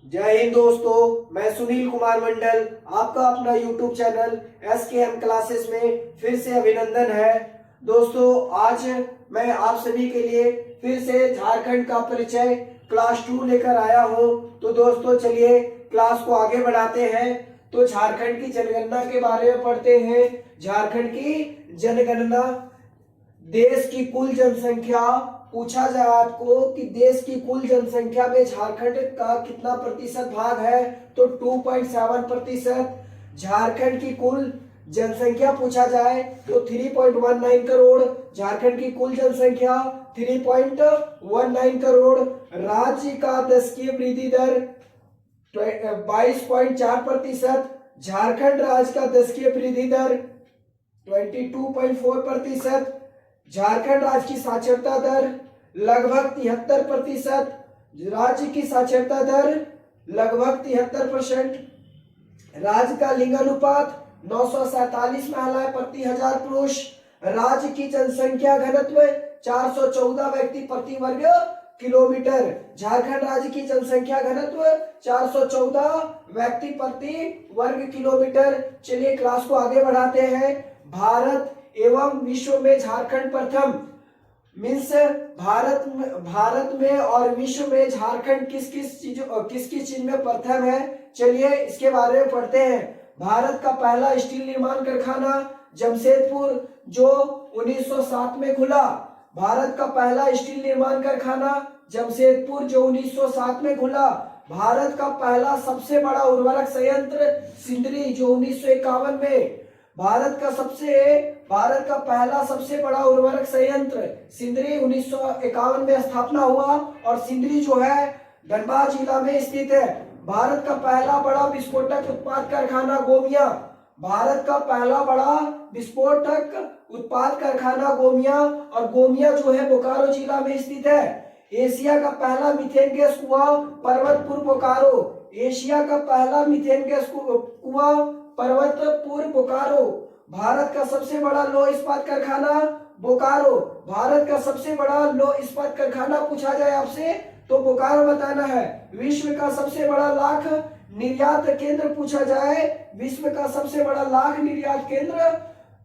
जय हिंद दोस्तों, मैं सुनील कुमार मंडल, आपका अपना YouTube चैनल SKM क्लासेस में फिर से अभिनंदन है। दोस्तों, आज मैं आप सभी के लिए फिर से झारखंड का परिचय क्लास 2 लेकर आया हूं। तो दोस्तों, चलिए क्लास को आगे बढ़ाते हैं। तो झारखंड की जनगणना के बारे में पढ़ते हैं। झारखंड की जनगणना, देश की कुल जनसंख्या पूछा जाए आपको कि देश की कुल जनसंख्या में झारखंड का कितना प्रतिशत भाग है, तो 2.7%। झारखंड की कुल जनसंख्या पूछा जाए तो 3.19 करोड़। झारखंड की कुल जनसंख्या 3.19 करोड़। राज्य का दशकीय वृद्धि दर 22.4%। झारखंड राज्य का दशकीय वृद्धि दर 22.4%। झारखंड राज्य की साक्षरता दर लगभग 73%। राज्य की साक्षरता दर लगभग 73%। राज्य का लिंग अनुपात 947 महिलाएं प्रति 1000 पुरुष। राज्य की जनसंख्या घनत्व 414 व्यक्ति प्रति वर्ग किलोमीटर। झारखंड राज्य की जनसंख्या घनत्व 414 व्यक्ति प्रति वर्ग किलोमीटर। चलिए क्लास को आगे बढ़ाते हैं। भारत एवं विश्व में झारखंड प्रथम, मीन्स भारत में और विश्व में झारखंड किस किस चीज में प्रथम है। चलिए इसके बारे में पढ़ते हैं। भारत का पहला स्टील निर्माण कारखाना जमशेदपुर, जो 1907 में खुला। भारत का पहला स्टील निर्माण कारखाना जमशेदपुर, जो 1907 में खुला। भारत का पहला सबसे बड़ा उर्वरक संयंत्र सिंदरी, जो 1951 में। भारत का पहला सबसे बड़ा उर्वरक संयंत्र सिंदरी 1951 में स्थापना हुआ, और सिंदरी जो है धनबाद जिला में स्थित है। भारत का पहला बड़ा विस्फोटक उत्पाद कारखाना गोमिया। भारत का पहला बड़ा विस्फोटक उत्पाद कारखाना गोमिया, और गोमिया जो है बोकारो जिला में स्थित है। एशिया का पहला मीथेन गैस कुआं पर्वतपुर बोकारो। एशिया का पहला मीथेन गैस कुआं पर्वतपुर बोकारो। भारत का सबसे बड़ा लौह इस्पात कारखाना बोकारो। भारत का सबसे बड़ा लौह इस्पात कारखाना पूछा जाए आपसे तो बोकारो बताना है। विश्व का सबसे बड़ा लाख निर्यात केंद्र पूछा जाए, विश्व का सबसे बड़ा लाख निर्यात केंद्र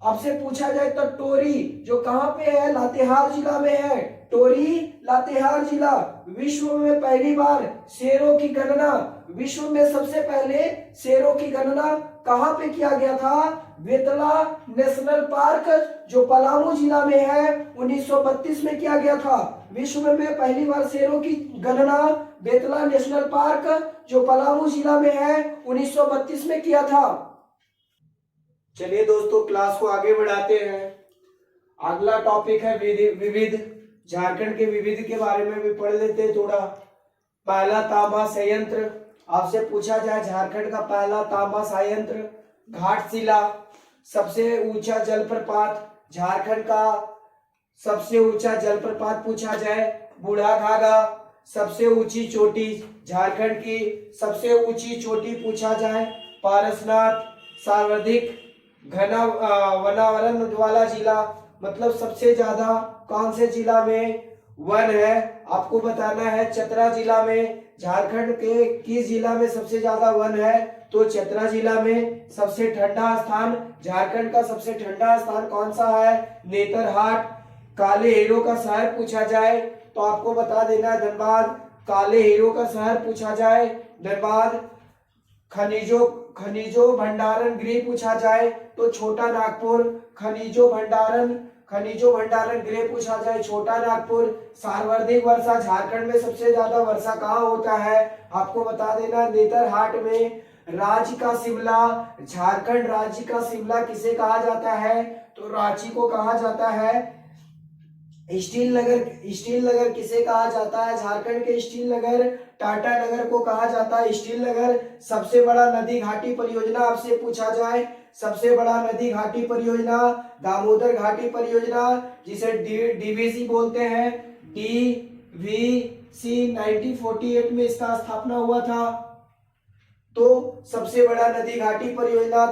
आपसे पूछा जाए तो टोरी, जो कहां पे है, लातेहार जिला में है। टोरी लातेहार जिला। विश्व में पहली बार शेरों की गणना, विश्व में सबसे पहले शेरों की गणना कहां पे किया गया था? बेतला नेशनल पार्क, जो पलामू जिला में है, 1932 में किया गया था। विश्व में पहली बार शेरों की गणना बेतला नेशनल पार्क, जो पलामू जिला में है, 1932 में किया था। चलिए दोस्तों, क्लास को आगे बढ़ाते हैं। अगला टॉपिक है विविध। झारखंड के विविध के बारे में भी पढ़ लेते हैं थोड़ा। पहला तांबा संयंत्र आपसे पूछा जाए, झारखंड का पहला तांबा संयंत्र घाटशिला। सबसे ऊंचा जलप्रपात, झारखंड का सबसे ऊंचा जलप्रपात पूछा जाए बूढ़ा घाघा। सबसे ऊंची चोटी, झारखंड की सबसे ऊंची चोटी पूछा जाए पारसनाथ। सर्वाधिक घना वनावरण वाला जिला, मतलब सबसे ज्यादा कौन से जिला में वन है, आपको बताना है। चतरा जिला में। झारखंड के किस जिला में सबसे ज्यादा वन है? तो चतरा जिला में। सबसे ठंडा स्थान, झारखंड का सबसे ठंडा स्थान कौन सा है? नेतरहाट। काले हीरो का शहर पूछा जाए तो आपको बता देना है धनबाद। काले हीरो का शहर पूछा जाए धनबाद। खनिजों भंडारण गृह पूछा जाए तो छोटा नागपुर। खनिजों भंडारण गृह पूछा जाए छोटा नागपुर। सर्वाधिक वर्षा, झारखंड में सबसे ज्यादा वर्षा कहाँ होता है? आपको बता देना नेतरहाट में। राज्य का शिमला, झारखंड राज्य का शिमला किसे कहा जाता है? तो रांची को कहा जाता है। स्टील नगर किसे कहा जाता है? झारखंड के स्टील नगर टाटा नगर को कहा जाता है स्टील नगर। सबसे बड़ा नदी घाटी परियोजना आपसे पूछा जाए, सबसे बड़ा नदी घाटी परियोजना दामोदर घाटी परियोजना, जिसे डीवीसी बोलते हैं। डीवीसी 1948 में इसका स्थापना हुआ था। तो सबसे बड़ा नदी घाटी परियोजना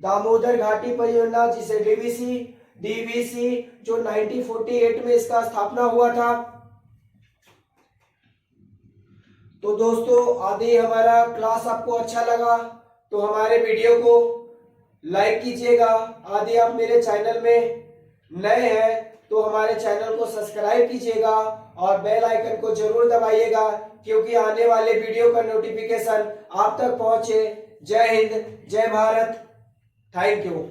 दामोदर घाटी परियोजना, जिसे डीवीसी जो 1948 में इसका स्थापना हुआ था। तो दोस्तों आदि हमारा क्लास आपको अच्छा लगा तो हमारे वीडियो को लाइक कीजिएगा। आदि आप मेरे चैनल में नए हैं तो हमारे चैनल को सब्सक्राइब कीजिएगा और बेल आइकन को जरूर दबाइएगा, क्योंकि आने वाले वीडियो का नोटिफिकेशन आप तक पहुंचे। जय हिंद, जय भारत, थैंक यू।